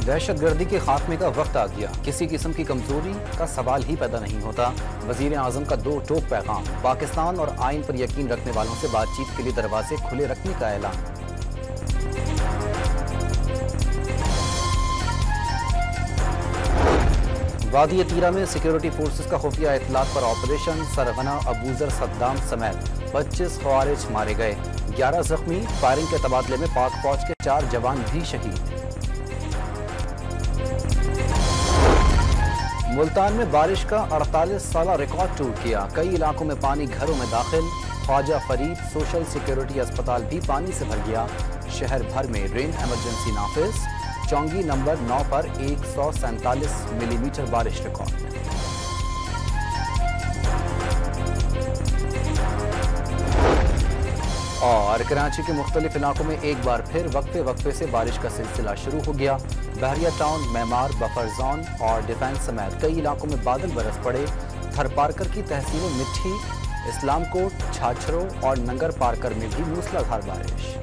दहशतगर्दी के खात्मे का वक्त आ गया, किसी किस्म की कमजोरी का सवाल ही पैदा नहीं होता। वजीर आजम का दो टोक पैगाम, पाकिस्तान और आइन पर यकीन रखने वालों से बातचीत के लिए दरवाजे खुले रखने का ऐलान। वादी तीरा में सिक्योरिटी फोर्सेस का खुफिया इतलात पर ऑपरेशन सरगना अबूजर सद्दाम समेत 25 खवारिज मारे गए, 11 जख्मी। फायरिंग के तबादले में पाक फौज के 4 जवान भी शहीद। मुल्तान में बारिश का 48 साला रिकॉर्ड टूट गया, कई इलाकों में पानी घरों में दाखिल। ख्वाजा फरीद सोशल सिक्योरिटी अस्पताल भी पानी से भर गया। शहर भर में रेन इमरजेंसी नाफिज। चौंगी नंबर 9 पर 147 मिलीमीटर बारिश रिकॉर्ड। और कराची के मुख्तलिफ इलाकों में एक बार फिर वक्फे वक्फे से बारिश का सिलसिला शुरू हो गया। बहरिया टाउन, मेमार, बफर जोन और डिफेंस समेत कई इलाकों में बादल बरस पड़े। थरपारकर की तहसीलों मिट्टी, इस्लामकोट, छाछरों और नंगर पारकर में भी मूसलाधार बारिश।